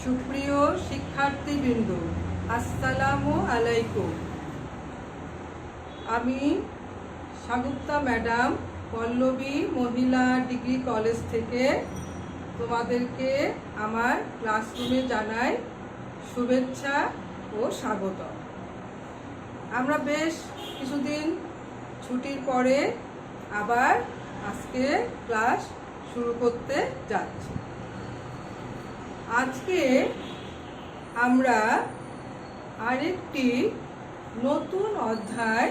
সুপ্রিয় শিক্ষার্থীবৃন্দ, আসসালামু আলাইকুম। আমি সাগুপ্তা ম্যাডাম পল্লবী মহিলা ডিগ্রি কলেজ থেকে তোমাদেরকে আমার ক্লাসরুমে জানাই শুভেচ্ছা ও স্বাগত। আমরা বেশ কিছুদিন ছুটির পরে আবার আজকে ক্লাস শুরু করতে যাচ্ছি। আজকে আমরা আরেকটি নতুন অধ্যায়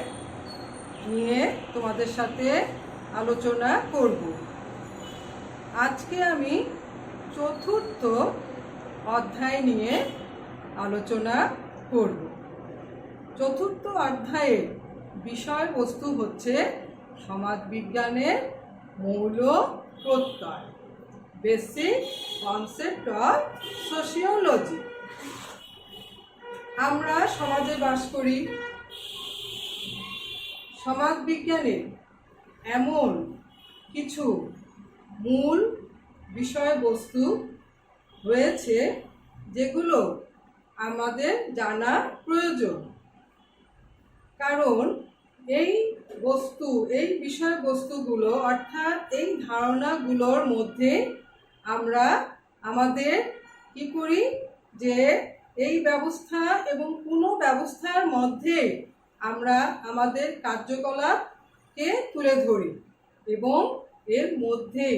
নিয়ে তোমাদের সাথে আলোচনা করব। আজকে আমি চতুর্থ অধ্যায় নিয়ে আলোচনা করব। চতুর্থ অধ্যায়ের বিষয়বস্তু হচ্ছে সমাজবিজ্ঞানের মৌল প্রত্যয়, বেসিক কনসেপ্ট অফ সোশিওলজি। আমরা সমাজে বাস করি। সমাজবিজ্ঞানের এমন কিছু মূল বিষয়বস্তু রয়েছে যেগুলো আমাদের জানা প্রয়োজন, কারণ এই বিষয়বস্তুগুলো অর্থাৎ এই ধারণাগুলোর মধ্যে আমরা আমাদের কি করি যে এই ব্যবস্থা এবং কোনো ব্যবস্থার মধ্যে আমরা আমাদের কার্যকলাপকে তুলে ধরি এবং এর মধ্যে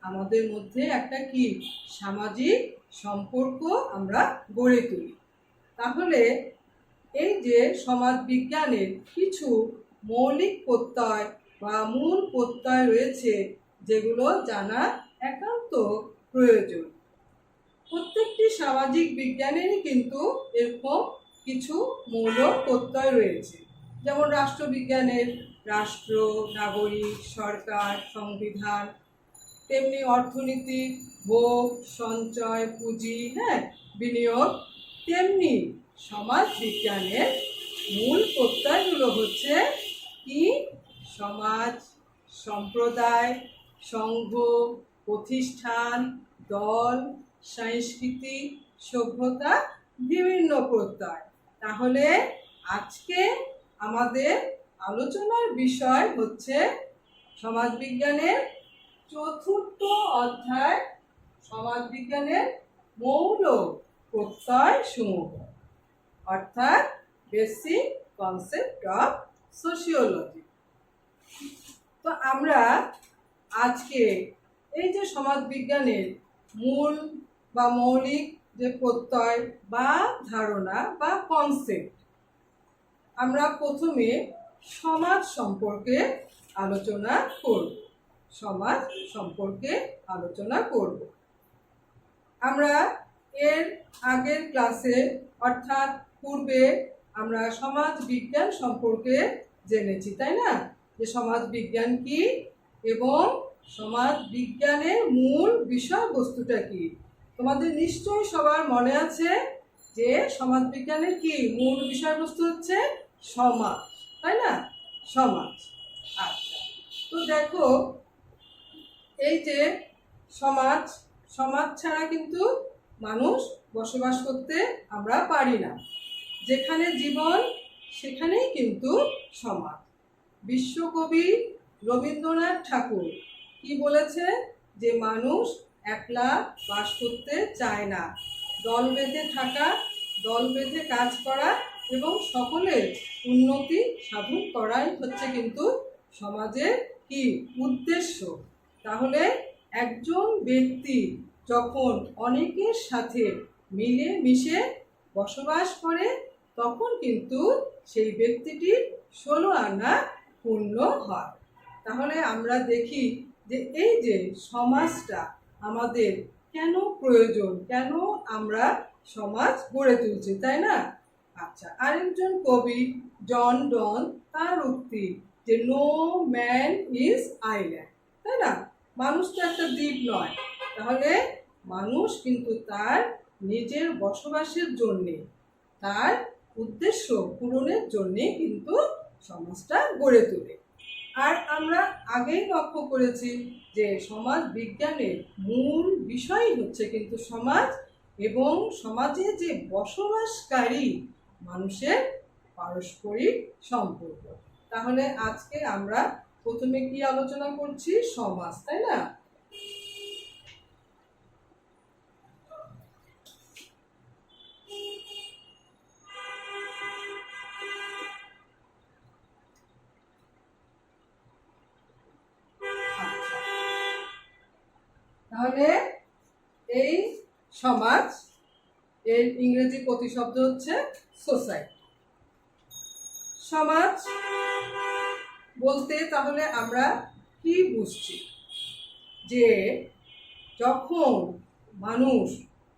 আমাদের মধ্যে একটা কি সামাজিক সম্পর্ক আমরা গড়ে তুলি। তাহলে এই যে সমাজবিজ্ঞানের কিছু মৌলিক প্রত্যয় বা মূল প্রত্যয় রয়েছে যেগুলো জানা একান্ত প্রয়োজন। প্রত্যেকটি সামাজিক বিজ্ঞানেরই কিন্তু এরকম কিছু মৌল প্রত্যয় রয়েছে, যেমন রাষ্ট্রবিজ্ঞানের রাষ্ট্র, নাগরিক, সরকার, সংবিধান, তেমনি অর্থনীতি, ভোগ, সঞ্চয়, পুঁজি, বিনিয়োগ, তেমনি সমাজ বিজ্ঞানের মূল প্রত্যয়গুলো হচ্ছে কি সমাজ, সম্প্রদায়, সংঘ, প্রতিষ্ঠান, দল, সংস্কৃতি, সভ্যতা, বিভিন্ন প্রত্যয়। তাহলে আজকে আমাদের আলোচনার বিষয় হচ্ছে সমাজবিজ্ঞানের চতুর্থ অধ্যায়, সমাজবিজ্ঞানের মৌল প্রত্যয় সমূহ, অর্থাৎ বেসিক কনসেপ্ট অফ সোশিওলজি। তো আমরা আজকে এই যে সমাজবিজ্ঞানের মূল বা মৌলিক যে প্রত্যয় বা ধারণা বা কনসেপ্ট, আমরা প্রথমে সমাজ সম্পর্কে আলোচনা করব। সমাজ সম্পর্কে আলোচনা করব। আমরা এর আগের ক্লাসে অর্থাৎ পূর্বে আমরা সমাজ বিজ্ঞান সম্পর্কে জেনেছি, তাই না? যে সমাজ বিজ্ঞান কি এবং সমাজ বিজ্ঞানের মূল বিষয়বস্তুটা কি। তোমাদের নিশ্চয়ই সবার মনে আছে যে সমাজ বিজ্ঞানের কি মূল বিষয়বস্তু হচ্ছে সমাজ, তাই না? সমাজ। আচ্ছা, তো দেখো এই যে সমাজ ছাড়া কিন্তু মানুষ বসবাস করতে আমরা পারি না। যেখানে জীবন সেখানেই কিন্তু সমাজ। বিশ্বকবি রবীন্দ্রনাথ ঠাকুর কি বলেছে যে মানুষ একলা বাস করতে চায় না, দল বেঁধে থাকা, দল বেঁধে কাজ করা এবং সকলের উন্নতি সাধন করাই হচ্ছে কিন্তু সমাজের কি উদ্দেশ্য। তাহলে একজন ব্যক্তি যখন অনেকের সাথে মিলে মিশে বসবাস করে তখন কিন্তু সেই ব্যক্তিটির 16 আনা পূর্ণ হয়। তাহলে আমরা দেখি যে এই যে সমাজটা আমাদের কেন প্রয়োজন, কেন আমরা সমাজ গড়ে তুলছি, তাই না? আচ্ছা, আরেকজন কবি জন ডন তার উক্তি যে নো ম্যান ইজ আইল্যান্ড, তাই না? মানুষ তো একটা দ্বীপ নয়। তাহলে মানুষ কিন্তু তার নিজের বসবাসের জন্যে, তার উদ্দেশ্য পূরণের জন্যে কিন্তু সমাজটা গড়ে তোলে। আর আমরা আগেই লক্ষ্য করেছি যে সমাজ বিজ্ঞানের মূল বিষয় হচ্ছে কিন্তু সমাজ এবং সমাজে যে বসবাসকারী মানুষের পারস্পরিক সম্পর্ক। তাহলে আজকে আমরা প্রথমে কি আলোচনা করছি? সমাজ, তাই না? তাহলে এই সমাজ এর ইংরেজি প্রতিশব্দ হচ্ছে সোসাইটি। সমাজ বলতে তাহলে আমরা কি বুঝছি? যে যখন মানুষ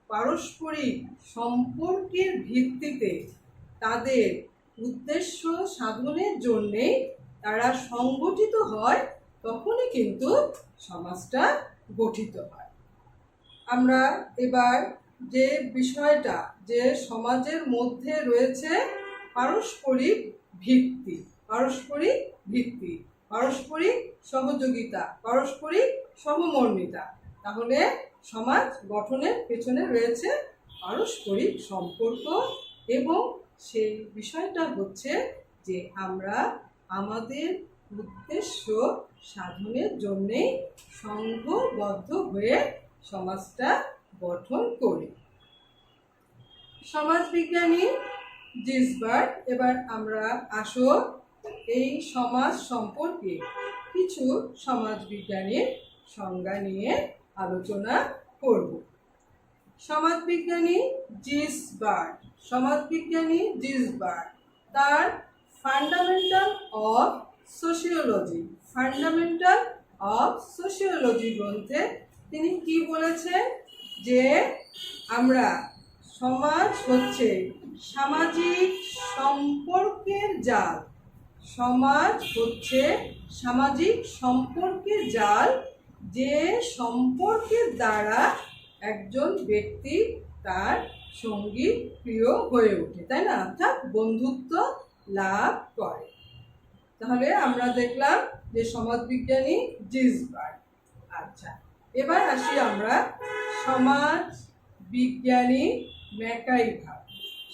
পারস্পরিক সম্পর্কের ভিত্তিতে তাদের উদ্দেশ্য সাধনের জন্যে তারা সংগঠিত হয়, তখনই কিন্তু সমাজটা গঠিত হয়। আমরা এবার যে বিষয়টা, যে সমাজের মধ্যে রয়েছে পারস্পরিক ভিত্তি, পারস্পরিক ভিত্তি, পারস্পরিক সহযোগিতা, পারস্পরিক সহমর্মিতা। তাহলে সমাজ গঠনের পেছনে রয়েছে পারস্পরিক সম্পর্ক, এবং সেই বিষয়টা হচ্ছে যে আমরা আমাদের উদ্দেশ্য সাধনের জন্যে সংঘবদ্ধ হয়ে সমাজটা গঠন করি। সমাজবিজ্ঞানী জিসবার্গ, এবার আমরা আসো এই সমাজ সম্পর্কে কিছু সমাজবিজ্ঞানীর সংজ্ঞা নিয়ে আলোচনা করব। সমাজবিজ্ঞানী জিসবার্গ তার ফান্ডামেন্টাল অফ সোশিওলজি গ্রন্থে তিনি কি বলেছেন? যে আমরা সমাজ হচ্ছে সামাজিক সম্পর্কের জাল। সমাজ হচ্ছে সামাজিক সম্পর্কের জাল, যে সম্পর্কের দ্বারা একজন ব্যক্তি তার সঙ্গী প্রিয় হয়ে ওঠে, তাই না? অর্থাৎ বন্ধুত্ব লাভ করে। তাহলে আমরা দেখলাম যে সমাজবিজ্ঞানী জিসবার্গ। আচ্ছা, এবার আসি আমরা সমাজ বিজ্ঞানী ম্যাকাইভার।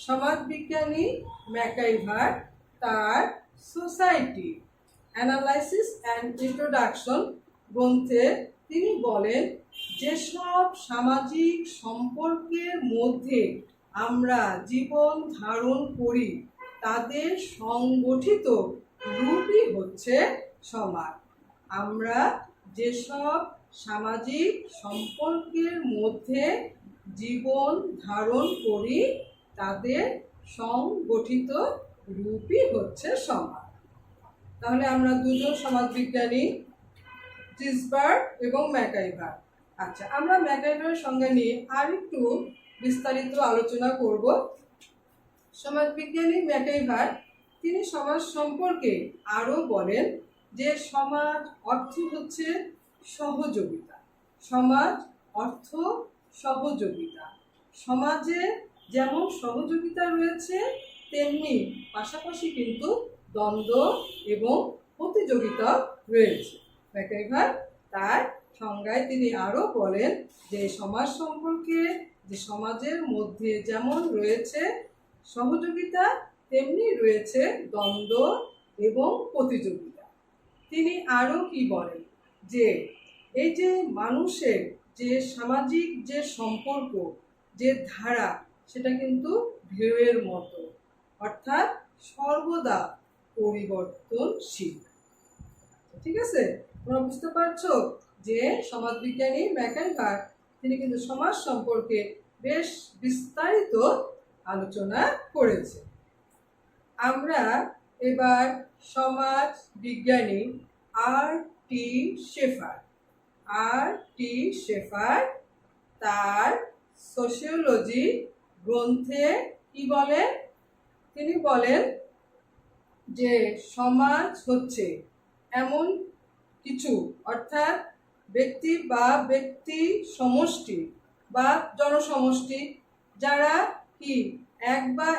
সমাজবিজ্ঞানী ম্যাকাইভার তার সোসাইটি অ্যানালাইসিস অ্যান্ড ইন্ট্রোডাকশন গ্রন্থে তিনি বলেন, যেসব সামাজিক সম্পর্কের মধ্যে আমরা জীবন ধারণ করি তাদের সংগঠিত রূপই হচ্ছে সমাজ। আমরা যেসব সামাজিক সম্পর্কের মধ্যে জীবন ধারণ করি তাদের সংগঠিত রূপই হচ্ছে সমাজ। তাহলে আমরা দুজন সমাজবিজ্ঞানী, জিসবার্গ এবং ম্যাকাইভার। আচ্ছা, আমরা ম্যাকাইভারের সংজ্ঞা নিয়ে আর একটু বিস্তারিত আলোচনা করব। সমাজবিজ্ঞানী ম্যাকাইভার তিনি সমাজ সম্পর্কে আরও বলেন যে সমাজ অর্থ হচ্ছে সহযোগিতা। সমাজ অর্থ সহযোগিতা। সমাজে যেমন সহযোগিতা রয়েছে, তেমনি পাশাপাশি কিন্তু দ্বন্দ্ব এবং প্রতিযোগিতা রয়েছে। ম্যাকাইভার তার সংজ্ঞায় তিনি আরও বলেন যে সমাজ সম্পর্কে, যে সমাজের মধ্যে যেমন রয়েছে সহযোগিতা, তেমনি রয়েছে দ্বন্দ্ব এবং প্রতিযোগিতা। তিনি আরও কি বলেন? যে এই যে মানুষের যে সামাজিক যে সম্পর্ক, যে ধারা, সেটা কিন্তু ঢেউয়ের মতো, অর্থাৎ সর্বদা পরিবর্তনশীল। ঠিক আছে, তোমরা বুঝতে পারছো যে সমাজবিজ্ঞানী ম্যাকাইভার তিনি কিন্তু সমাজ সম্পর্কে বেশ বিস্তারিত আলোচনা করেছে। আমরা এবার সমাজ বিজ্ঞানী আর.টি. শেফার তার সোশিওলজি গ্রন্থে কি বলেন? তিনি বলেন যে সমাজ হচ্ছে এমন কিছু, অর্থাৎ ব্যক্তি বা ব্যক্তি সমষ্টি বা জনসমষ্টি, যারা কি এক বা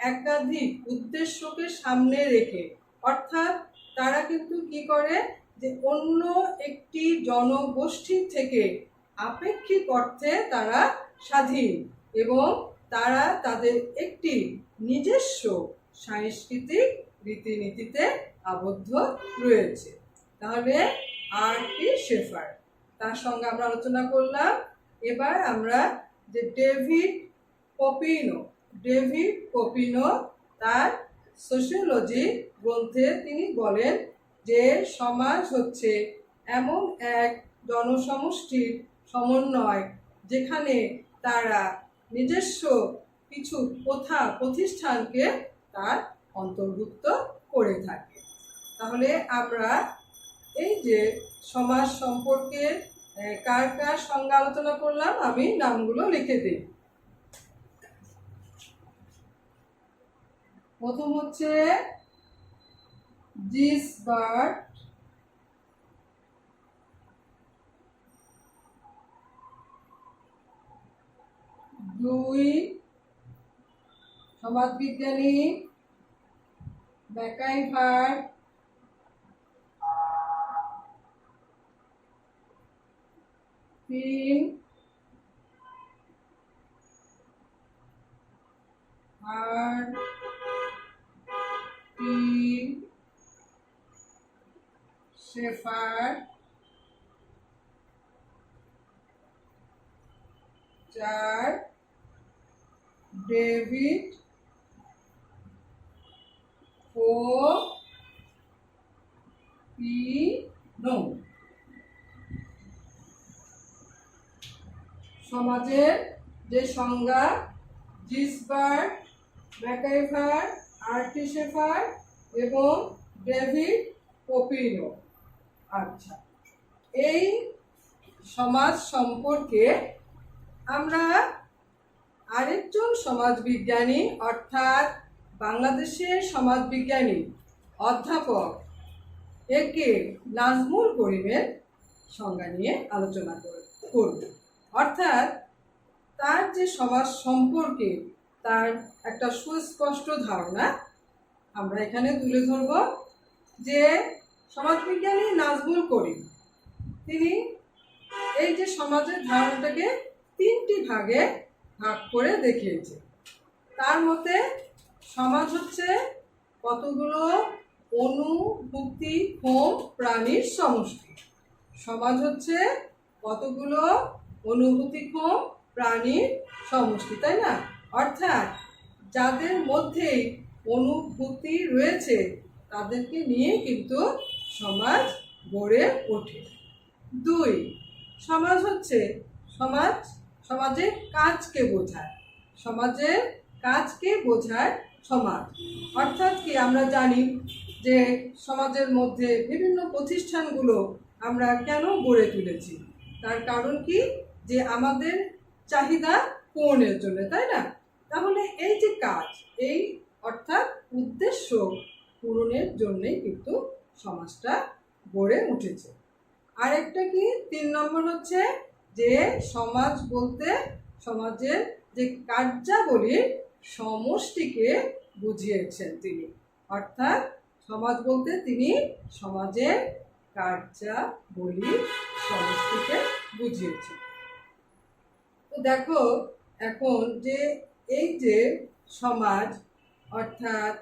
একাধিক উদ্দেশ্যকে সামনে রেখে, অর্থাৎ তারা কিন্তু কি করে যে অন্য একটি জনগোষ্ঠী থেকে আপেক্ষিক অর্থে তারা স্বাধীন এবং তারা তাদের একটি নিজস্ব সাংস্কৃতিক রীতিনীতিতে আবদ্ধ রয়েছে। তাহলে আর.টি. শেফার, তার সঙ্গে আমরা আলোচনা করলাম। এবার আমরা যে ডেভিড পপিনো তার সোশিওলজি গ্রন্থে তিনি বলেন যে সমাজ হচ্ছে এমন এক জনসমষ্টির সমন্বয় যেখানে তারা নিজস্ব কিছু প্রথা প্রতিষ্ঠানকে তার অন্তর্ভুক্ত করে থাকে। তাহলে আমরা এই যে সমাজ সম্পর্কে কার কার সঙ্গে আলোচনা করলাম, আমি নামগুলো লিখে দিই। প্রথম হচ্ছে জিসবার্ট, দুই সমাজবিজ্ঞানী ম্যাকাইভার, তিন আর.টি. শেফার, চার ডেভিড পপিনো। সমাজের যে সংজ্ঞা জিসবার্ট, ম্যাকাইভার, আর.টি. শেফার এবং ডেভিড পপিনো। আচ্ছা, এই সমাজ সম্পর্কে আমরা আরেকজন সমাজবিজ্ঞানী অর্থাৎ বাংলাদেশের সমাজবিজ্ঞানী অধ্যাপক এ.কে. নাজমুল করিমের সংজ্ঞা নিয়ে আলোচনা করব। অর্থাৎ তার যে সমাজ সম্পর্কে তার একটা সুস্পষ্ট ধারণা আমরা এখানে তুলে ধরব। যে সমাজবিজ্ঞানী নাজমুল করিম তিনি এই যে সমাজের ধারণাটাকে তিনটি ভাগে ভাগ করে দেখিয়েছে। তার মতে সমাজ হচ্ছে কতগুলো অনুভূতিক্ষম প্রাণীর সমষ্টি। সমাজ হচ্ছে কতগুলো অনুভূতিক্ষম প্রাণীর সমষ্টি, তাই না? অর্থাৎ যাদের মধ্যেই অনুভূতি রয়েছে তাদেরকে নিয়ে কিন্তু সমাজ গড়ে ওঠে। দুই, সমাজ হচ্ছে সমাজের কাজকে বোঝায়। সমাজের কাজকে বোঝায় সমাজ। অর্থাৎ কি, আমরা জানি যে সমাজের মধ্যে বিভিন্ন প্রতিষ্ঠানগুলো আমরা কেন গড়ে তুলেছি, তার কারণ কি, যে আমাদের চাহিদা পূরণের জন্য, তাই না? তাহলে এই যে কাজ, এই অর্থাৎ উদ্দেশ্য পূরণের জন্যই কিন্তু সমাজটা গড়ে উঠেছে। আরেকটা কি, 3 নম্বর হচ্ছে যে সমাজ বলতে সমাজের যে কার্যাবলীর সমষ্টিকে বুঝিয়েছেন তিনি। অর্থাৎ সমাজ বলতে তিনি সমাজের কার্যাবলীর সমষ্টিকে বুঝিয়েছেন। তো দেখো এখন যে এই যে সমাজ অর্থাৎ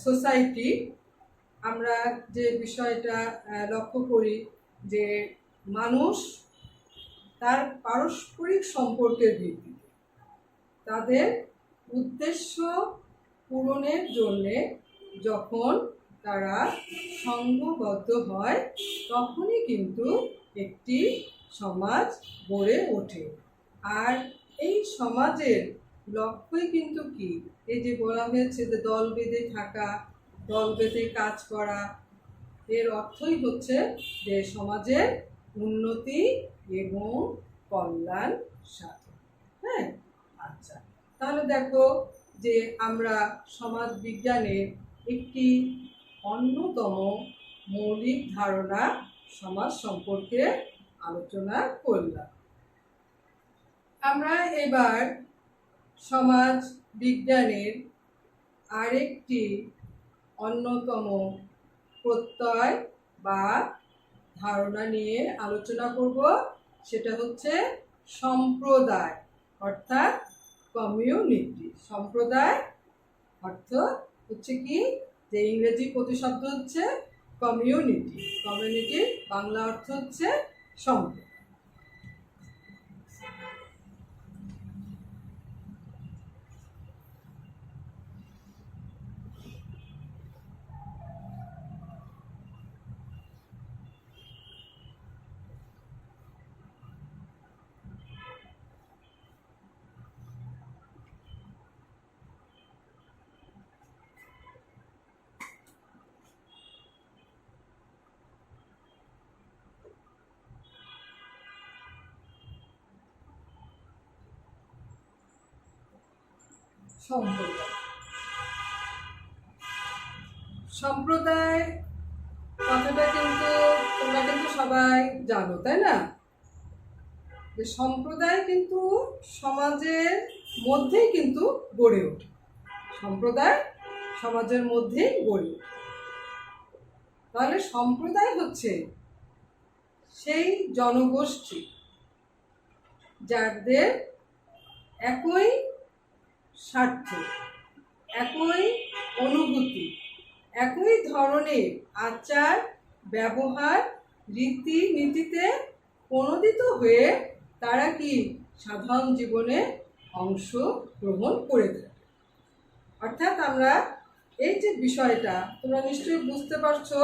সোসাইটি, আমরা যে বিষয়টা লক্ষ্য করি যে মানুষ তার পারস্পরিক সম্পর্কের ভিত্তিতে তাদের উদ্দেশ্য পূরণের জন্যে যখন তারা সংঘবদ্ধ হয় তখনই কিন্তু একটি সমাজ গড়ে ওঠে। আর এই সমাজের লক্ষ্যই কিন্তু কি, এই যে বলা হয়েছে যে দল বেঁধে থাকা, দল বেঁধে কাজ করা, এর অর্থই হচ্ছে যে সমাজের উন্নতি এবং কল্যাণ সাধন। হ্যাঁ, আচ্ছা, তাহলে দেখো যে আমরা সমাজ বিজ্ঞানের একটি অন্যতম মৌলিক ধারণা সমাজ সম্পর্কে আলোচনা করলাম। আমরা এবার সমাজ বিজ্ঞানের আরেকটি অন্যতম প্রত্যয় বা ধারণা নিয়ে আলোচনা করব, সেটা হচ্ছে সম্প্রদায়, অর্থাৎ কমিউনিটি। সম্প্রদায় অর্থ হচ্ছে কি, যে ইংরেজি প্রতিশব্দ হচ্ছে কমিউনিটি। কমিউনিটির বাংলা অর্থ হচ্ছে সম্প্রদায়। সম্প্রদায়, সম্প্রদায় কথাটা কিন্তু তোমরা কিন্তু সবাই জানো, তাই না? যে সম্প্রদায় কিন্তু সমাজের মধ্যেই কিন্তু গড়ে ওঠে। সম্প্রদায় সমাজের মধ্যেই গড়ে ওঠে। তাহলে সম্প্রদায় হচ্ছে সেই জনগোষ্ঠী যাদের একই স্বার্থ, একই অনুভূতি, একই ধরনের আচার ব্যবহার রীতিনীতিতে প্রণোদিত হয়ে তারা কি সাধারণ জীবনে অংশগ্রহণ করে থাকে। অর্থাৎ আমরা এই যে বিষয়টা তোমরা নিশ্চয়ই বুঝতে পারছো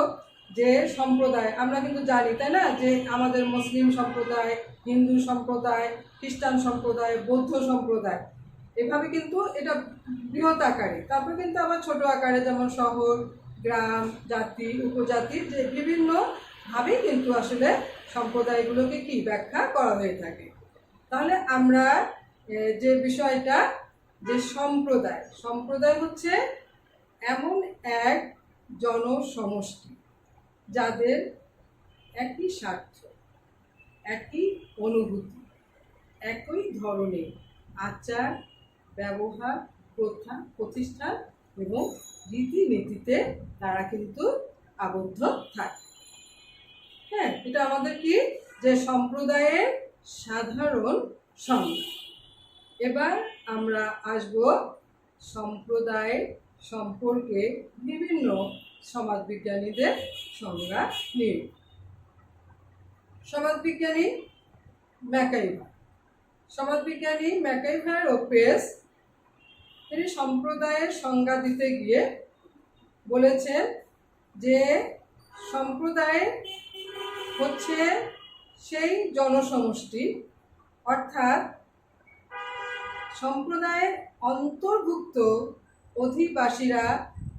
যে সম্প্রদায় আমরা কিন্তু জানি, তাই না? যে আমাদের মুসলিম সম্প্রদায়, হিন্দু সম্প্রদায়, খ্রিস্টান সম্প্রদায়, বৌদ্ধ সম্প্রদায়, এভাবে কিন্তু এটা বৃহৎ আকারে। তারপরে কিন্তু আবার ছোট আকারে, যেমন শহর, গ্রাম, জাতি, উপজাতি, যে বিভিন্নভাবে কিন্তু আসলে সম্প্রদায়গুলোকে কি ব্যাখ্যা করা হয়ে থাকে। তাহলে আমরা যে বিষয়টা, যে সম্প্রদায়, সম্প্রদায় হচ্ছে এমন এক জনসমষ্টি যাদের একই স্বার্থ, একই অনুভূতি, একই ধরনের আচার ব্যবহার, প্রথা, প্রতিষ্ঠান এবং রীতিনীতিতে তারা কিন্তু আবদ্ধ থাকে। হ্যাঁ, এটা আমাদের কি, যে সম্প্রদায়ের সাধারণ সংজ্ঞা। এবার আমরা আসব সম্প্রদায় সম্পর্কে বিভিন্ন সমাজবিজ্ঞানীদের সংজ্ঞা নিয়ে। সমাজবিজ্ঞানী ম্যাকাইভার, সমাজবিজ্ঞানী ম্যাকাইভার ও পেস তিনি সম্প্রদায়ের সংজ্ঞা দিতে গিয়ে বলেছেন যে সম্প্রদায় হচ্ছে সেই জনসমষ্টি, অর্থাৎ সম্প্রদায়ের অন্তর্ভুক্ত অধিবাসীরা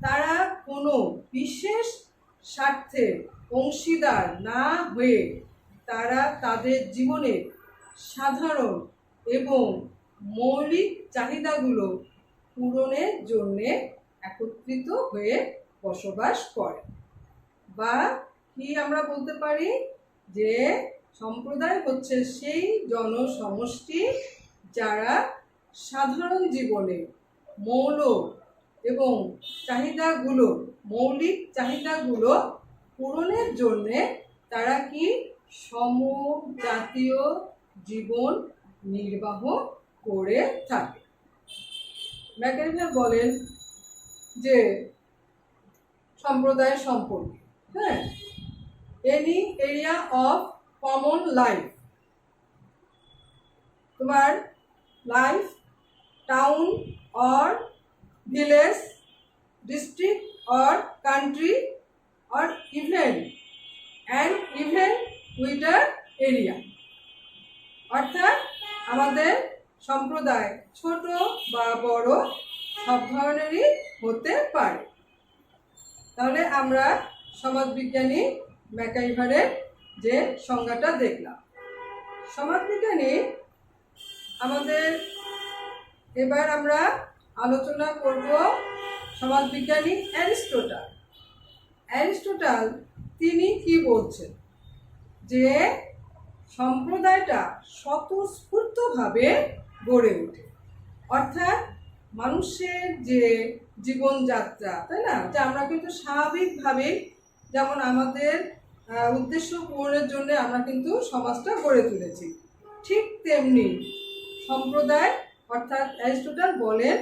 তারা কোনো বিশেষ স্বার্থের অংশীদার না হয়ে তারা তাদের জীবনের সাধারণ এবং মৌলিক চাহিদাগুলো পূরণের জন্যে একত্রিত হয়ে বসবাস করে। বা কি আমরা বলতে পারি যে সম্প্রদায় হচ্ছে সেই জনসমষ্টি যারা সাধারণ জীবনে মৌলিক চাহিদাগুলো পূরণের জন্যে তারা কি সমজাতীয় জীবন নির্বাহ করে থাকে। ম্যাকাইভার বলেন যে সম্প্রদায়ের সম্পর্কে, হ্যাঁ, any area of common life, তোমার life, town or village, district or country or even wider area। অর্থাৎ আমাদের সম্প্রদায় ছোট বা বড় সব ধরনেরই হতে পারে। তাহলে আমরা সমাজবিজ্ঞানী ম্যাকাইভারের যে সংজ্ঞাটা দেখলাম। সমাজবিজ্ঞানী আমাদের, এবার আমরা আলোচনা করব সমাজবিজ্ঞানী অ্যারিস্টটল। অ্যারিস্টটল তিনি কি বলছেন, যে সম্প্রদায়টা স্বতঃস্ফূর্তভাবে গড়ে ওঠে। অর্থাৎ মানুষের যে জীবনযাত্রা, তাই না, যে আমরা কিন্তু স্বাভাবিকভাবেই, যেমন আমাদের উদ্দেশ্য পূরণের জন্য আমরা কিন্তু সমাজটা গড়ে তুলেছি। ঠিক তেমনি সম্প্রদায় অর্থাৎ অ্যারিস্টটল বলেন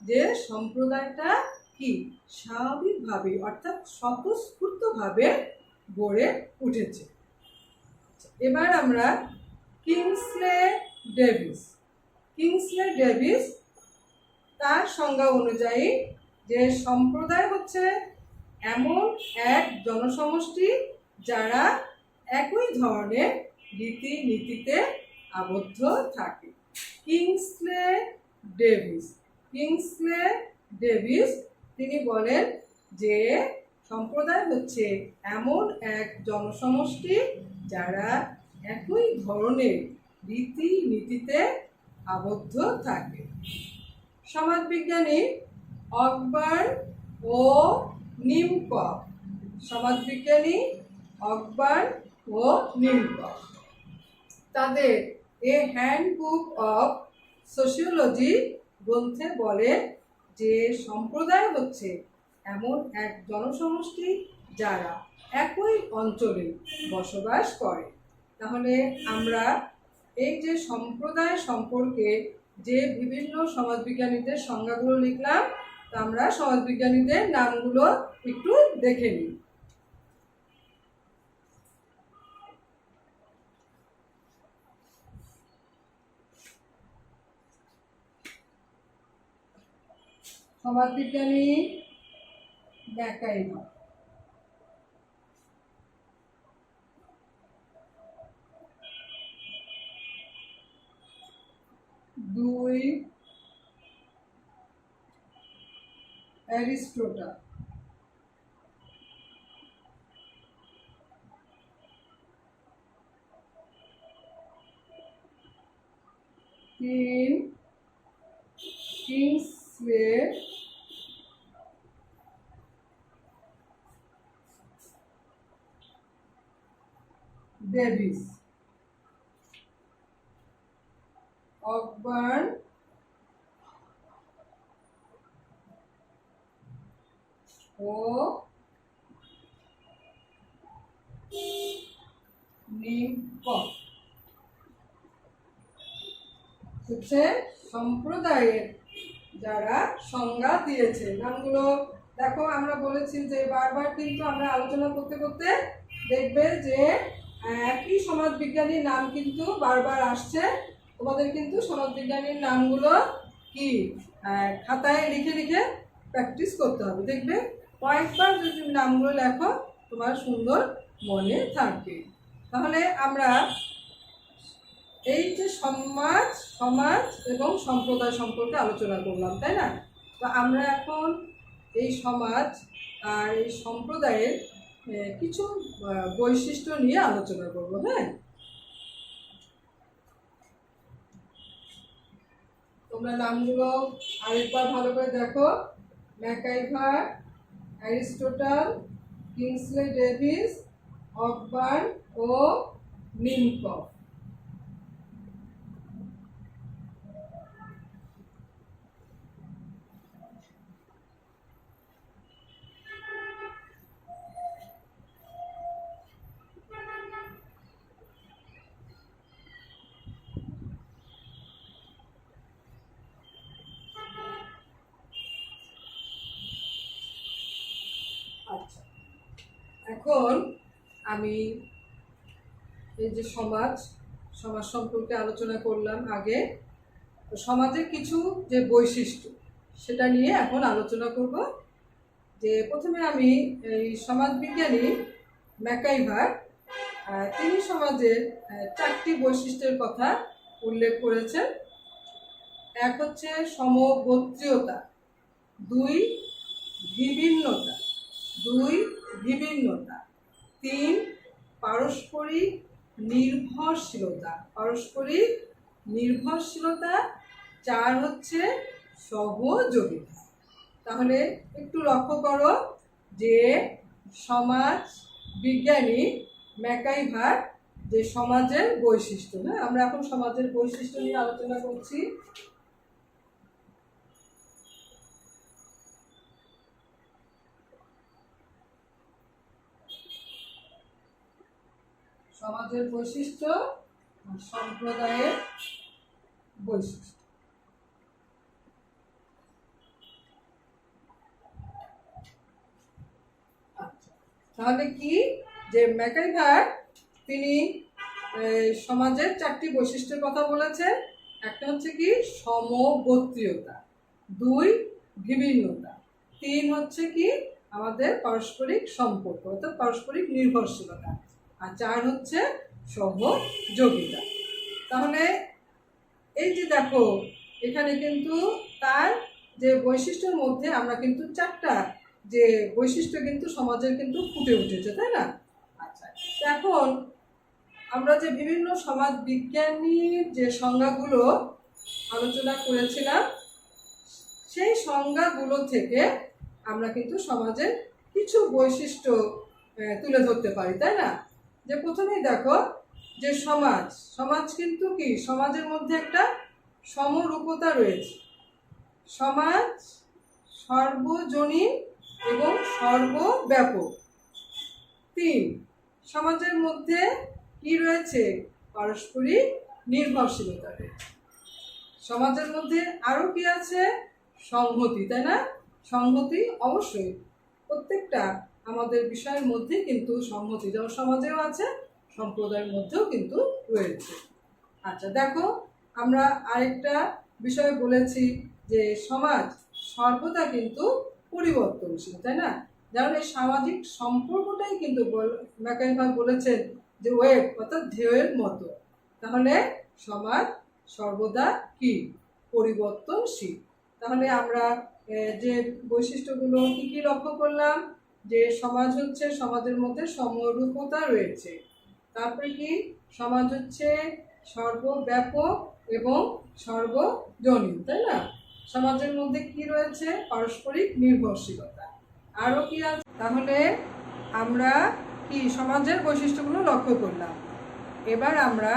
যে সম্প্রদায়টা কি স্বাভাবিকভাবে অর্থাৎ স্বতঃস্ফূর্তভাবে গড়ে উঠেছে। এবার আমরা কিংসলে ডেভিস তার সংজ্ঞা অনুযায়ী যে সম্প্রদায় হচ্ছে এমন এক জনসমষ্টি যারা একই ধরনের রীতিনীতিতে আবদ্ধ থাকে। কিংসলে ডেভিস তিনি বলেন যে সম্প্রদায় হচ্ছে এমন এক জনসমষ্টি যারা একই ধরনের রীতিনীতিতে আবদ্ধ থাকে। সমাজবিজ্ঞানী অকবার্ন ও নিমকক তাদের এ হ্যান্ডবুক অফ সোশিওলজি গ্রন্থে বলে যে সম্প্রদায় হচ্ছে এমন এক জনসমষ্টি যারা একই অঞ্চলে বসবাস করে। তাহলে আমরা এই যে সম্প্রদায় সম্পর্কে যে বিভিন্ন সমাজবিজ্ঞানীদের সংজ্ঞাগুলো লিখলাম, তা আমরা সমাজবিজ্ঞানীদের নামগুলো একটু দেখে নিই। সমাজবিজ্ঞানী ম্যাকাইভার, দুই অ্যারিস্টটল, তিন কিংসলে ডেভিস, অকবার্ন ও নিমকক হচ্ছে সম্প্রদায়ের যারা সংজ্ঞা দিয়েছে। নামগুলো দেখো, আমরা বলেছি যে বারবার কিন্তু আমরা আলোচনা করতে করতে দেখবে যে একই সমাজবিজ্ঞানীর নাম কিন্তু বারবার আসছে। তোমাদের কিন্তু সমাজবিজ্ঞানীর নামগুলো কি খাতায় লিখে লিখে প্র্যাকটিস করতে হবে। দেখবে কয়েকবার যদি নামগুলো লেখো তোমার সুন্দর মনে থাকবে। তাহলে আমরা এই যে সমাজ এবং সম্প্রদায় সম্পর্কে আলোচনা করলাম, তাই না? তো আমরা এখন এই সমাজ আর এই সম্প্রদায়ের কিছু বৈশিষ্ট্য নিয়ে আলোচনা করব। হ্যাঁ, তোমরা নামগুলো আরেকবার ভালো করে দেখো। ম্যাকাইভার, অ্যারিস্টটল, কিংসলে ডেভিস, অকবার্ন ও নিমকক। আচ্ছা, এখন আমি এই যে সমাজ সম্পর্কে আলোচনা করলাম আগে, তো সমাজের কিছু যে বৈশিষ্ট্য সেটা নিয়ে এখন আলোচনা করব। যে প্রথমে আমি এই সমাজবিজ্ঞানী ম্যাকাইভার তিনি সমাজের 4টি বৈশিষ্ট্যের কথা উল্লেখ করেছেন। এক হচ্ছে সমগোত্রীয়তা, দুই বিভিন্নতা, তিন পারস্পরিক নির্ভরশীলতা, চার হচ্ছে সহযোগিতা। তাহলে একটু লক্ষ্য করো যে সমাজ বিজ্ঞানী ম্যাকাইভার যে সমাজের বৈশিষ্ট্য, হ্যাঁ, আমরা এখন সমাজের বৈশিষ্ট্য নিয়ে আলোচনা করছি। সমাজের বৈশিষ্ট্য আর সম্প্রদায়ের বৈশিষ্ট্য। আচ্ছা, তাহলে কি যে ম্যাকাইভার তিনি সমাজের 4টি বৈশিষ্ট্যের কথা বলেছেন। একটা হচ্ছে কি সমগোত্রীয়তা, 2 বিভিন্নতা, 3 হচ্ছে কি আমাদের পারস্পরিক সম্পর্ক অর্থাৎ পারস্পরিক নির্ভরশীলতা, আর 4 হচ্ছে সহযোগিতা। তাহলে এই যে দেখো এখানে কিন্তু তার যে বৈশিষ্ট্যের মধ্যে আমরা কিন্তু 4টা যে বৈশিষ্ট্য কিন্তু সমাজের কিন্তু ফুটে উঠেছে, তাই না? আচ্ছা, এখন আমরা যে বিভিন্ন সমাজ বিজ্ঞানীর যে সংজ্ঞাগুলো আলোচনা করেছিলাম সেই সংজ্ঞাগুলো থেকে আমরা কিন্তু সমাজের কিছু বৈশিষ্ট্য তুলে ধরতে পারি, তাই না? যে প্রথমেই দেখো যে সমাজ সমাজ কিন্তু কি সমাজের মধ্যে একটা সমরূপতা রয়েছে। সমাজ সর্বজনীন এবং সর্বব্যাপক। 3 সমাজের মধ্যে কি রয়েছে? পারস্পরিক নির্ভরশীলতা রয়েছে। সমাজের মধ্যে আরো কি আছে? সংহতি, তাই না? সংহতি অবশ্যই প্রত্যেকটা আমাদের বিষয়ের মধ্যে কিন্তু সংহতি যেমন সমাজেও আছে সম্প্রদায়ের মধ্যেও কিন্তু রয়েছে। আচ্ছা দেখো আমরা আরেকটা বিষয় বলেছি যে সমাজ সর্বদা কিন্তু পরিবর্তনশীল, তাই না? যেমন এই সামাজিক সম্পর্কটাই কিন্তু ম্যাকাইভার বলেছেন যে ওয়েভ অর্থাৎ ঢেউয়ের মতো। তাহলে সমাজ সর্বদা কি পরিবর্তনশীল। তাহলে আমরা যে বৈশিষ্ট্যগুলো কি কি লক্ষ্য করলাম যে সমাজ হচ্ছে সমাজের মধ্যে সমরূপতা রয়েছে, তারপরে কি সমাজ হচ্ছে সর্বব্যাপক এবং সর্বজনীন, তাই না? সমাজের মধ্যে কি রয়েছে? পারস্পরিক নির্ভরশীলতা। আরও কি আছে? তাহলে আমরা কি সমাজের বৈশিষ্ট্যগুলো লক্ষ্য করলাম। এবার আমরা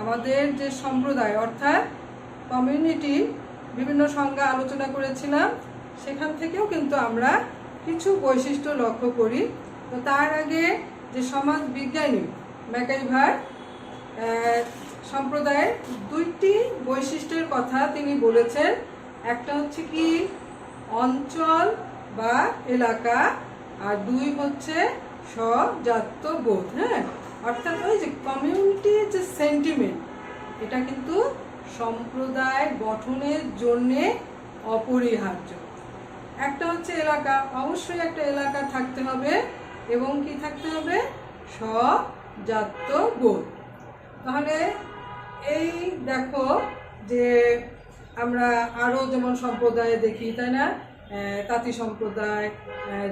আমাদের যে সম্প্রদায় অর্থাৎ কমিউনিটি বিভিন্ন সংজ্ঞা আলোচনা করেছিলাম সেখান থেকেও কিন্তু আমরা কিছু বৈশিষ্ট্য লক্ষ্য করি। তো তার আগে যে সমাজ বিজ্ঞানী ম্যাকাইভার সম্প্রদায়ের 2টি বৈশিষ্ট্যের কথা তিনি বলেছেন। একটা হচ্ছে কি অঞ্চল বা এলাকা, আর 2 হচ্ছে স্বজাত্যবোধ। হ্যাঁ, অর্থাৎ ওই যে কমিউনিটির যে সেন্টিমেন্ট এটা কিন্তু সম্প্রদায় গঠনের জন্যে অপরিহার্য। একটা হচ্ছে এলাকা, অবশ্যই একটা এলাকা থাকতে হবে এবং কি থাকতে হবে? স্বজাত্যবোধ। তাহলে এই দেখো যে আমরা আরও যেমন সম্প্রদায় দেখি, তাই না? তাঁতি সম্প্রদায়,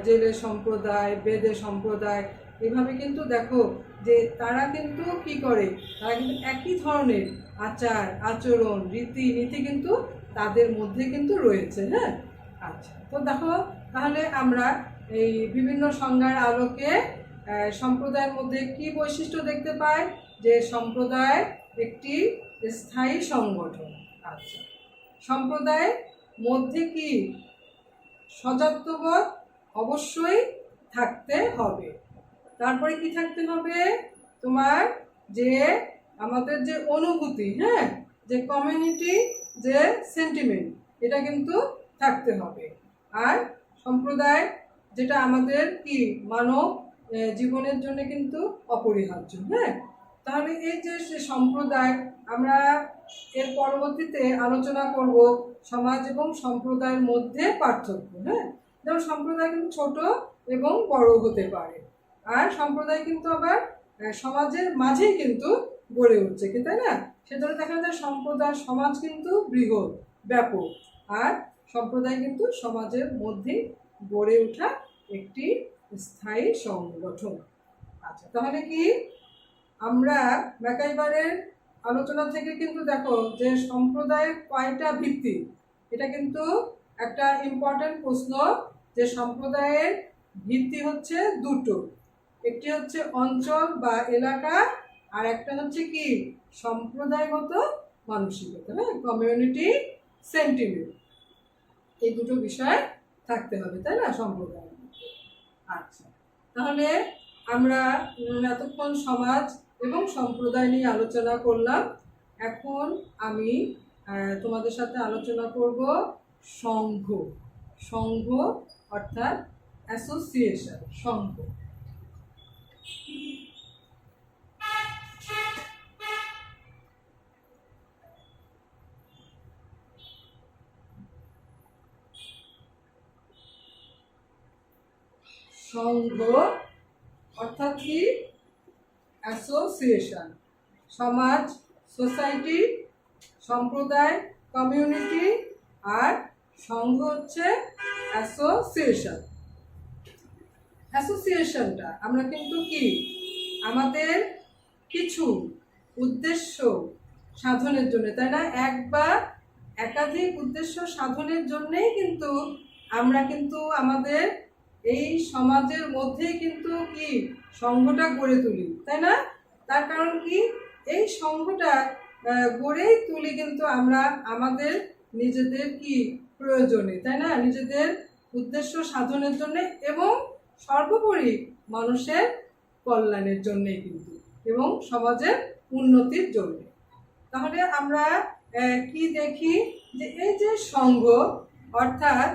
জেলে সম্প্রদায়, বেদে সম্প্রদায়, এভাবে কিন্তু দেখো যে তারা কিন্তু কি করে, তারা কিন্তু একই ধরনের আচার আচরণ রীতিনীতি কিন্তু তাদের মধ্যে কিন্তু রয়েছে। হ্যাঁ, আচ্ছা তো দেখো তাহলে আমরা এই বিভিন্ন সংজ্ঞার আলোকে সম্প্রদায়ের মধ্যে কি বৈশিষ্ট্য দেখতে পাই? যে সম্প্রদায় একটি স্থায়ী সংগঠন। আচ্ছা, সম্প্রদায়ের মধ্যে কি স্বজাত্যবোধ অবশ্যই থাকতে হবে। তারপরে কি থাকতে হবে? তোমার যে আমাদের যে অনুভূতি, হ্যাঁ, যে কমিউনিটি যে সেন্টিমেন্ট এটা কিন্তু থাকতে হবে। আর সম্প্রদায় যেটা আমাদের কি মানব জীবনের জন্য কিন্তু অপরিহার্য। হ্যাঁ, তাহলে এই যে সম্প্রদায় আমরা এর পরবর্তীতে আলোচনা করব সমাজ এবং সম্প্রদায়ের মধ্যে পার্থক্য। হ্যাঁ, যেমন সম্প্রদায় কিন্তু ছোট এবং বড় হতে পারে, আর সম্প্রদায় কিন্তু আবার সমাজের মাঝেই কিন্তু গড়ে উঠছে, কি তাই না? সেজন্য দেখা যায় সম্প্রদায় সমাজ কিন্তু বৃহৎ ব্যাপক, আর সম্প্রদায় কিন্তু সমাজের মধ্যেই গড়ে ওঠা একটি স্থায়ী সংগঠন। আচ্ছা, তাহলে কি আমরা ম্যাকাইভারের আলোচনা থেকে কিন্তু দেখো যে সম্প্রদায়ের কয়টা ভিত্তি, এটা কিন্তু একটা ইম্পর্টেন্ট প্রশ্ন। যে সম্প্রদায়ের ভিত্তি হচ্ছে 2টো, একটি হচ্ছে অঞ্চল বা এলাকা, আর একটা হচ্ছে কি সম্প্রদায়গত মানসিকতা, হ্যাঁ, কমিউনিটি সেন্টিমেন্ট। এই 2টো বিষয় থাকতে হবে, তাই না, সম্প্রদায়। আচ্ছা, তাহলে আমরা এতক্ষণ সমাজ এবং সম্প্রদায় নিয়ে আলোচনা করলাম। এখন আমি তোমাদের সাথে আলোচনা করব সংঘ। সংঘ অর্থাৎ অ্যাসোসিয়েশন, সংঘ। সংঘ অর্থাৎ কি? অ্যাসোসিয়েশন। সমাজ, সোসাইটি, সম্প্রদায়, কমিউনিটি, আর সংঘ হচ্ছে অ্যাসোসিয়েশন। অ্যাসোসিয়েশনটা আমরা কিন্তু কি আমাদের কিছু উদ্দেশ্য সাধনের জন্য, তাই না? এক বা একাধিক উদ্দেশ্য সাধনের জন্যেই কিন্তু আমরা কিন্তু আমাদের এই সমাজের মধ্যেই কিন্তু কি সংঘটা গড়ে তুলি, তাই না? তার কারণ কি, এই সংঘটা গড়েই তুলি কিন্তু আমরা আমাদের নিজেদের কি প্রয়োজনে, তাই না? নিজেদের উদ্দেশ্য সাধনের জন্য এবং সর্বোপরি মানুষের কল্যাণের জন্যই কিন্তু, এবং সমাজের উন্নতির জন্য। তাহলে আমরা কি দেখি যে এই যে সংঘ অর্থাৎ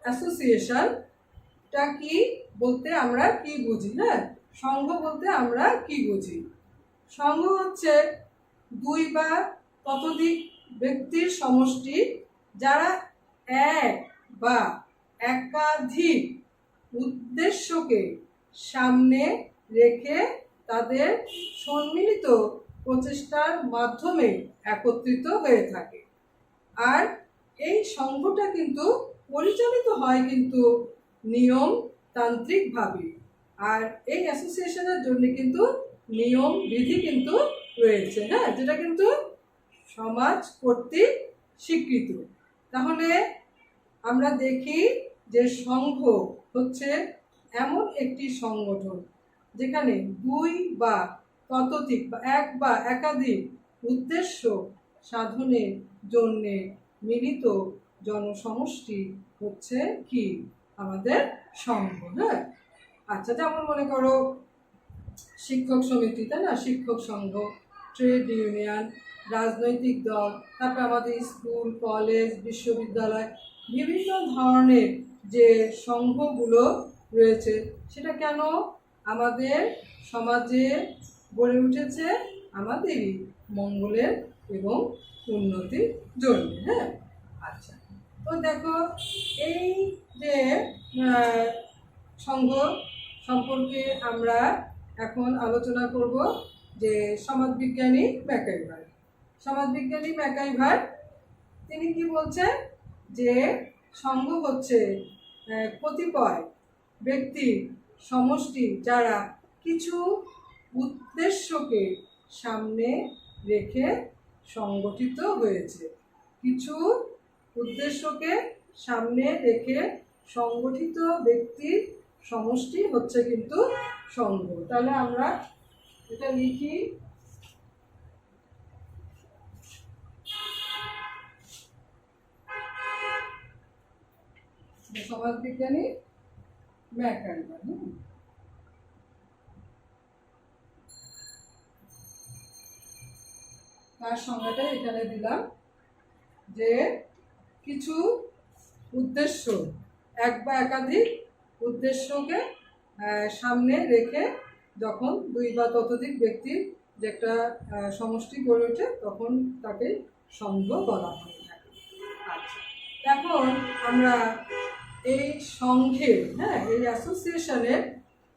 অ্যাসোসিয়েশনটা কি বলতে আমরা কি বুঝি? হ্যাঁ, সংঘ বলতে আমরা কি বুঝি? সংঘ হচ্ছে দুই বা ততোধিক ব্যক্তির সমষ্টি যারা এক বা একাধিক উদ্দেশ্যকে সামনে রেখে তাদের সম্মিলিত প্রচেষ্টার মাধ্যমে একত্রিত হয়ে থাকে। আর এই সংঘটা কিন্তু পরিচালিত হয় কিন্তু নিয়মতান্ত্রিকভাবে। আর এই অ্যাসোসিয়েশনের জন্য কিন্তু নিয়ম বিধি কিন্তু রয়েছে, হ্যাঁ, যেটা কিন্তু সমাজ কর্তৃক স্বীকৃত। তাহলে আমরা দেখি যে সংঘ হচ্ছে এমন একটি সংগঠন যেখানে দুই বা ততোধিক বা এক বা একাধিক উদ্দেশ্য সাধনের জন্যে মিলিত জনসমষ্টি হচ্ছে কি আমাদের সংঘ। হ্যাঁ, আচ্ছা, যেমন মনে করো শিক্ষক সমিতি, তাই না? শিক্ষক সংঘ, ট্রেড ইউনিয়ন, রাজনৈতিক দল, তারপর আমাদের স্কুল, কলেজ, বিশ্ববিদ্যালয়, বিভিন্ন ধরনের যে সংঘগুলো রয়েছে সেটা কেন আমাদের সমাজে গড়ে উঠেছে? আমাদেরই মঙ্গলের এবং উন্নতির জন্য। হ্যাঁ, আচ্ছা, তো দেখো এই যে সংঘ সম্পর্কে আমরা এখন আলোচনা করব যে সমাজবিজ্ঞানী ম্যাকাইভার। সমাজবিজ্ঞানী ম্যাকাইভার তিনি কি বলছেন যে সংঘ হচ্ছে কতিপয় ব্যক্তির সমষ্টি যারা কিছু উদ্দেশ্যকে সামনে রেখে সংগঠিত হয়েছে। কিছু উদ্দেশ্যকে সামনে রেখে সংগঠিত ব্যক্তির সমষ্টি হচ্ছে কিন্তু সংঘ। তাহলে আমরা এটা লিখি, সমাজবিজ্ঞানী ম্যাকাইভার। তার সংজ্ঞাটা এখানে দিলাম যে কিছু উদ্দেশ্য, এক বা একাধিক উদ্দেশ্যকে সামনে রেখে যখন দুই বা ততোধিক ব্যক্তির যে একটা সমষ্টি গড়ে ওঠে তখন তাকে সংঘ বলা হয়ে থাকে। আচ্ছা, এখন আমরা এই সংঘের, হ্যাঁ, এই অ্যাসোসিয়েশনের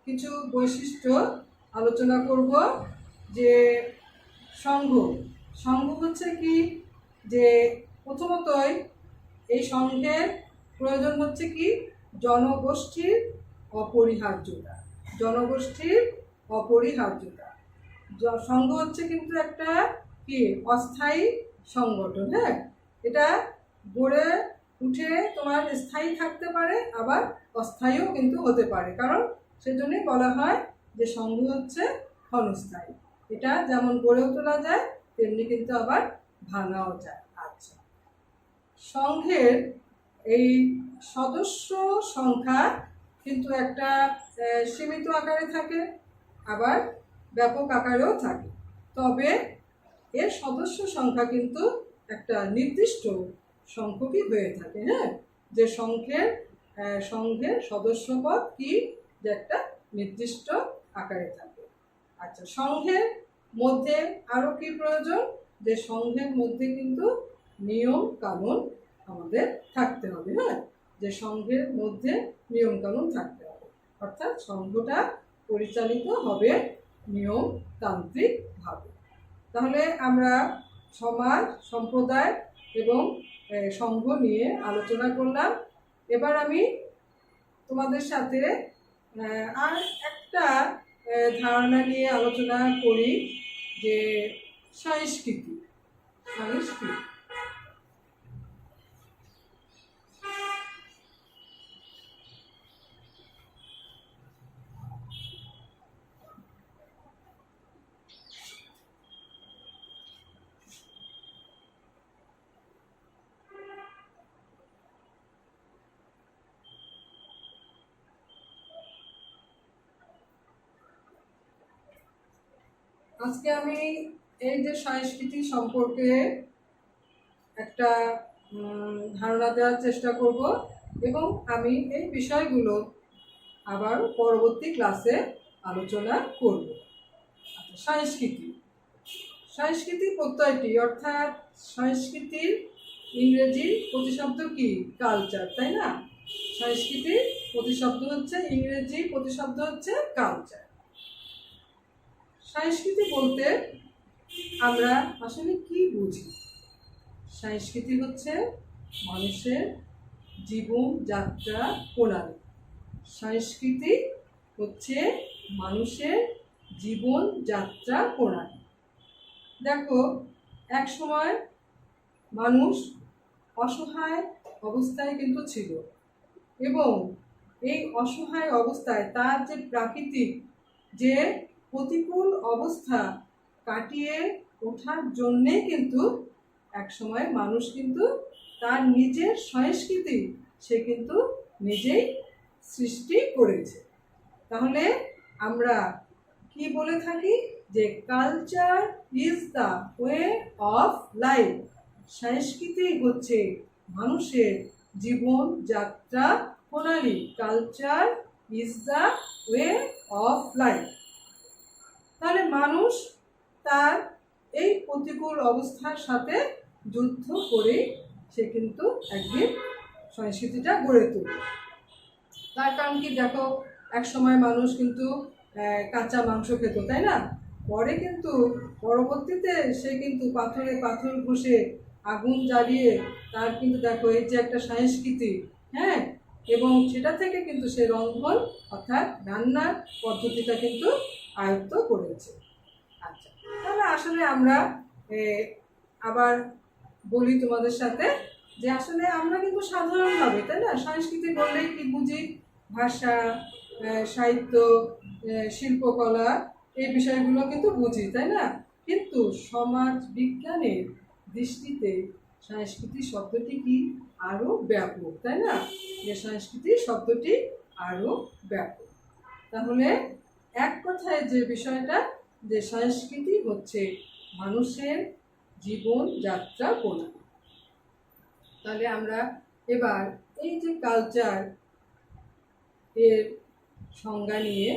কিছু বৈশিষ্ট্য আলোচনা করব। যে সংঘ হচ্ছে কি, যে প্রথমতই এই সংঘের প্রয়োজন হচ্ছে কি জনগোষ্ঠীর অপরিহার্যতা। জনগোষ্ঠীর অপরিহার্যতা। সংঘ হচ্ছে কিন্তু একটা কি অস্থায়ী সংগঠন। হ্যাঁ, এটা গড়ে উঠে তোমার স্থায়ী থাকতে পারে, আবার অস্থায়ীও কিন্তু হতে পারে, কারণ সেজন্যই বলা হয় যে সংঘ হচ্ছে ক্ষণস্থায়ী। এটা যেমন গড়েও তোলা যায় তেমনি কিন্তু আবার ভাঙাও যায়। আচ্ছা, সংঘের এই সদস্য সংখ্যা কিন্তু একটা সীমিত আকারে থাকে। আবার ব্যাপক আকারেও থাকে। তবে এর সদস্য সংখ্যা কিন্তু একটা নির্দিষ্ট সংখ্যকই হয়ে থাকে। হ্যাঁ, যে সংঘের সদস্যপদ কি, যে একটা নির্দিষ্ট আকারে থাকে। আচ্ছা, সংঘের মধ্যে আরো কি প্রয়োজন, যে সংঘের মধ্যে কিন্তু নিয়ম কানুন আমাদের থাকতে হবে। হ্যাঁ, যে সংঘের মধ্যে নিয়ম কানুন থাকতে হবে, অর্থাৎ সংঘটা পরিচালিত হবে নিয়মতান্ত্রিক ভাবে। তাহলে আমরা সমাজ, সম্প্রদায় এবং সংঘ নিয়ে আলোচনা করলাম। এবার আমি তোমাদের সাথে আর একটা ধারণা নিয়ে আলোচনা করি, যে সংস্কৃতি। আজকে আমি এই যে সংস্কৃতি সম্পর্কে একটা ধারণা দেওয়ার চেষ্টা করব, এবং আমি এই বিষয়গুলো আবার পরবর্তী ক্লাসে আলোচনা করব। সংস্কৃতি সংস্কৃতি প্রত্যয়টি, অর্থাৎ সংস্কৃতির ইংরেজি প্রতিশব্দ কি, কালচার, তাই না? সংস্কৃতির প্রতিশব্দ হচ্ছে, ইংরেজি প্রতিশব্দ হচ্ছে কালচার। সংস্কৃতি বলতে আমরা আসলে কি বুঝি? সংস্কৃতি হচ্ছে মানুষের জীবনযাত্রা প্রণালী। সংস্কৃতি হচ্ছে মানুষের জীবনযাত্রা প্রণালী। দেখো, এক সময় মানুষ অসহায় অবস্থায় কিন্তু ছিল, এবং এই অসহায় অবস্থায় তার যে প্রাকৃতিক যে প্রতিকূল অবস্থা কাটিয়ে ওঠার জন্যে কিন্তু এক সময় মানুষ কিন্তু তার নিজের সংস্কৃতি সে কিন্তু নিজেই সৃষ্টি করেছে। তাহলে আমরা কি বলে থাকি, যে culture is the way of life. সংস্কৃতি হচ্ছে মানুষের জীবনযাত্রা প্রণালী। Culture is the way of life. তাহলে মানুষ তার এই প্রতিকূল অবস্থার সাথে যুদ্ধ করে সে কিন্তু একদিন সংস্কৃতিটা গড়ে তোলে। তার কারণ কি, দেখো, এক সময় মানুষ কিন্তু কাঁচা মাংস খেত, তাই না? পরে কিন্তু পরবর্তীতে সে কিন্তু পাথরে পাথর ঘষে আগুন জ্বালিয়ে তার কিন্তু দেখো এই যে একটা সংস্কৃতি, হ্যাঁ, এবং সেটা থেকে কিন্তু সে রন্ধন অর্থাৎ রান্নার পদ্ধতিটা কিন্তু আয়ত্ত করেছে। আচ্ছা, তাহলে আসলে আমরা আবার বলি তোমাদের সাথে, যে আসলে আমরা কিন্তু সাধারণভাবে, তাই না, সংস্কৃতি বললেই কি বুঝি, ভাষা, সাহিত্য, শিল্পকলা, এই বিষয়গুলো কিন্তু বুঝি, তাই না? কিন্তু সমাজ বিজ্ঞানের দৃষ্টিতে সংস্কৃতি শব্দটি কি আরো ব্যাপক, তাই না? যে সংস্কৃতি শব্দটি আরো ব্যাপক। তাহলে এক কথায় যে বিষয়টা, যে সংস্কৃতি হচ্ছে মানুষের জীবনযাত্রা প্রণালী। তাহলে আমরা এবার এই যে কালচার এর সংজ্ঞা নিয়ে,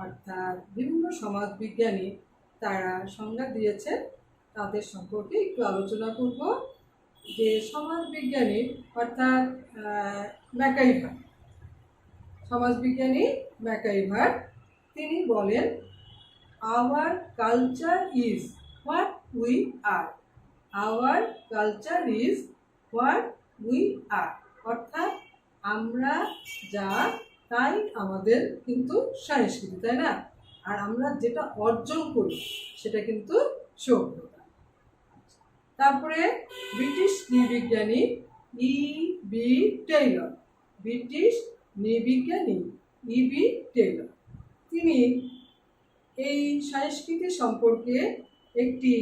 অর্থাৎ বিভিন্ন সমাজবিজ্ঞানী তারা সংজ্ঞা দিয়েছেন, তাদের সম্পর্কে একটু আলোচনা করব। যে সমাজবিজ্ঞানী অর্থাৎ ম্যাকাইভার, সমাজবিজ্ঞানী ম্যাকাইভার, তিনি বলেন, hour culture is what we are. Hour culture is what we are, অর্থাৎ আমরা যা তাই আমাদের কিন্তু সংস্কৃতি, তাই না? আর আমরা যেটা অর্জন করি সেটা কিন্তু সভ্যতা। তারপরে ব্রিটিশ নৃবিজ্ঞানী ই.বি. টেইলর, ব্রিটিশ নৃবিজ্ঞানী ই.বি. টেইলর, তিনি এই সংস্কৃতি সম্পর্কে একটি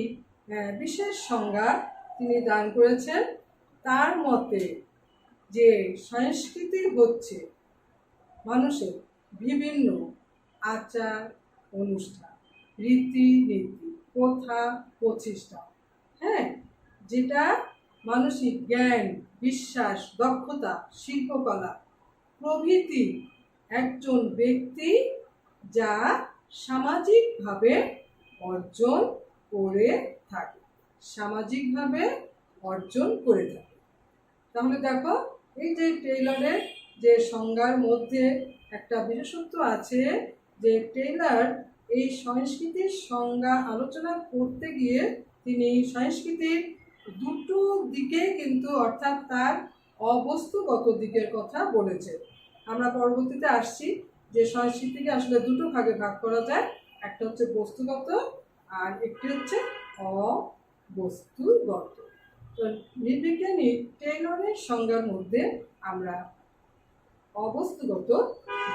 বিশেষ সংজ্ঞা তিনি দান করেছেন। তার মতে যে সংস্কৃতি হচ্ছে মানুষের বিভিন্ন আচার, অনুষ্ঠান, রীতিনীতি, প্রথা, প্রচেষ্টা, হ্যাঁ, যেটা মানসিক জ্ঞান, বিশ্বাস, দক্ষতা, শিল্পকলা প্রভৃতি একজন ব্যক্তি যা সামাজিকভাবে অর্জন করে থাকে, সামাজিকভাবে অর্জন করে থাকে। তাহলে দেখো, এই যে টেইলরের যে সংজ্ঞার মধ্যে একটা বিশেষত্ব আছে, যে টেইলর এই সংস্কৃতির সংজ্ঞা আলোচনা করতে গিয়ে তিনি সংস্কৃতির দুটো দিকে কিন্তু, অর্থাৎ তার অবস্তুগত দিকের কথা বলেছে। আমরা পরবর্তীতে আসছি যে সংস্কৃতিকে আসলে দুটো ভাগে ভাগ করা যায়, একটা হচ্ছে বস্তুগত আর একটি হচ্ছে অবস্তুগত। তো নৃবিজ্ঞানী টেইলরের সংজ্ঞার মধ্যে আমরা অবস্তুগত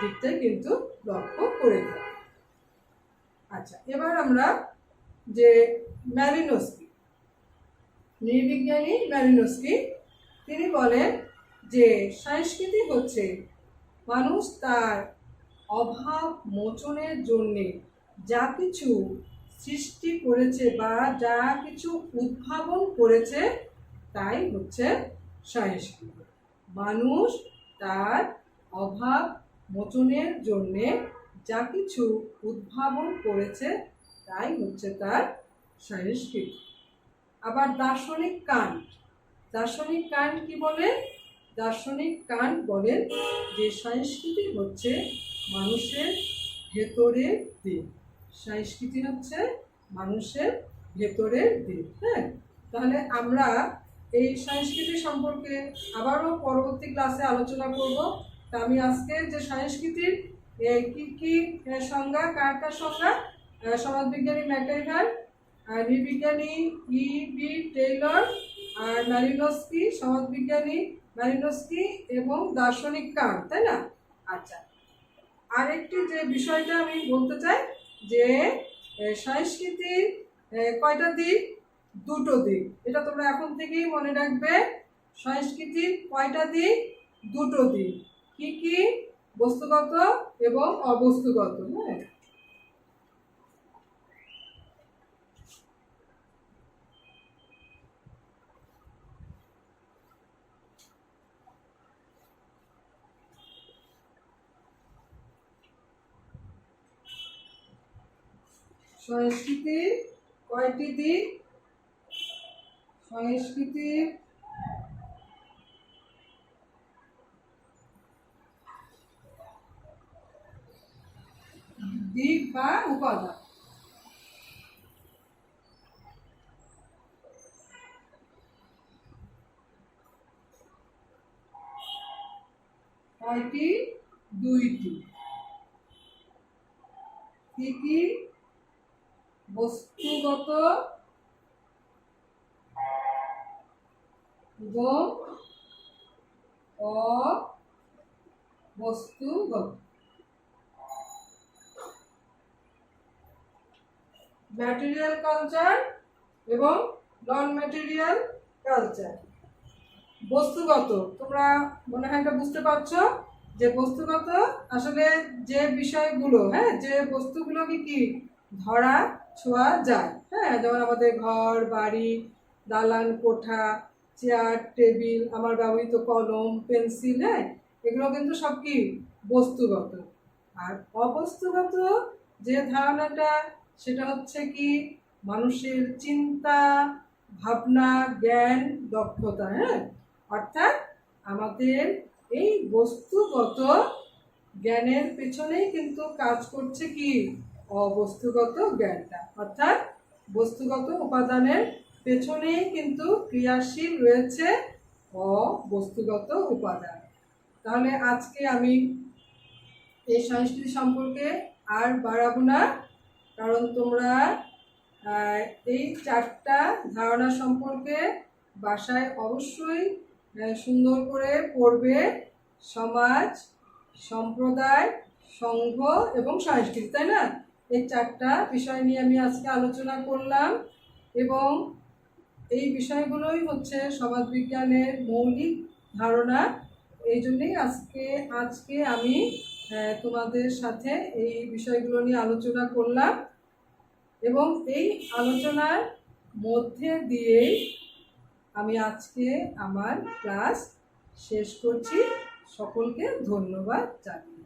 দিকটাই কিন্তু লক্ষ্য করে থাকি। আচ্ছা, এবার আমরা যে ম্যালিনোস্কি, নৃবিজ্ঞানী ম্যালিনোস্কি, তিনি বলেন যে সংস্কৃতি হচ্ছে মানুষ তার অভাব মোচনের জন্যে যা কিছু সৃষ্টি করেছে বা যা কিছু উদ্ভাবন করেছে তাই হচ্ছে সংস্কৃতি। মানুষ তার অভাব মোচনের জন্যে যা কিছু উদ্ভাবন করেছে তাই হচ্ছে তার সংস্কৃতি। আবার দার্শনিক কান্ট কি বলেন? দার্শনিক কান্ট বলেন যে সংস্কৃতি হচ্ছে মানুষের ভেতরের দিক, সংস্কৃতি হচ্ছে মানুষের ভেতরের দিক। হ্যাঁ, তাহলে আমরা এই সংস্কৃতি সম্পর্কে আবারও পরবর্তী ক্লাসে আলোচনা করব। তা আমি আজকে যে সংস্কৃতির কি কি সংজ্ঞা, কার সংজ্ঞা, সমাজবিজ্ঞানী ম্যাকইভান, আর নৃবিজ্ঞানী ই.বি. টেইলর, আর ম্যালিনোস্কি, সমাজবিজ্ঞানী ম্যালিনোস্কি এবং দার্শনিক কান্ট, তাই না? আচ্ছা, আরেকটি যে বিষয়টা আমি বলতে চাই যে সংস্কৃতির কয়টা দিক? দুটো দিক। এটা তোমরা এখন থেকেই মনে রাখবে। সংস্কৃতির কয়টা দিক? দুটো দিক। কি কি? বস্তুগত এবং অবস্তুগত। হ্যাঁ, সংস্কৃতির কয়টি দিক? সংস্কৃতির দিক বা উপাদান। কয়টি? দুইটি। কি কি? বস্তুগত এবং অবস্তুগত। ম্যাটেরিয়াল কালচার এবং নন ম্যাটেরিয়াল কালচার। বস্তুগত, তোমরা মনে হয় এটা বুঝতে পারছো যে বস্তুগত আসলে যে বিষয়গুলো, হ্যাঁ, যে বস্তুগুলোকে কি ধরা ছোঁয়া যায়, হ্যাঁ, যেমন আমাদের ঘর বাড়ি, দালান কোঠা, চেয়ার টেবিল, আমার ব্যবহৃত কলম পেন্সিল, হ্যাঁ, এগুলো কিন্তু সব কি বস্তুগত। আর অবস্তুগত যে ধারণাটা, সেটা হচ্ছে কি মানুষের চিন্তা ভাবনা, জ্ঞান, দক্ষতা। হ্যাঁ, অর্থাৎ আমাদের এই বস্তুগত জ্ঞানের পেছনেই কিন্তু কাজ করছে কি অবস্তুগত জ্ঞানটা, অর্থাৎ বস্তুগত উপাদানের পেছনেই কিন্তু ক্রিয়াশীল রয়েছে অবস্তুগত উপাদান। তাহলে আজকে আমি এই সংস্কৃতি সম্পর্কে আর বাড়াবো না, কারণ তোমরা এই চারটা ধারণা সম্পর্কে বাসায় অবশ্যই সুন্দর করে পড়বে। সমাজ, সম্প্রদায়, সংঘ এবং সংস্কৃতি, তাই না? এই চারটা বিষয় নিয়ে আমি আজকে আলোচনা করলাম এবং এই বিষয়গুলোই হচ্ছে সমাজবিজ্ঞানের মৌলিক ধারণা। এই জন্যেই আজকে আমি তোমাদের সাথে এই বিষয়গুলো নিয়ে আলোচনা করলাম এবং এই আলোচনার মধ্যে দিয়েই আমি আজকে আমার ক্লাস শেষ করছি। সকলকে ধন্যবাদ জানাই।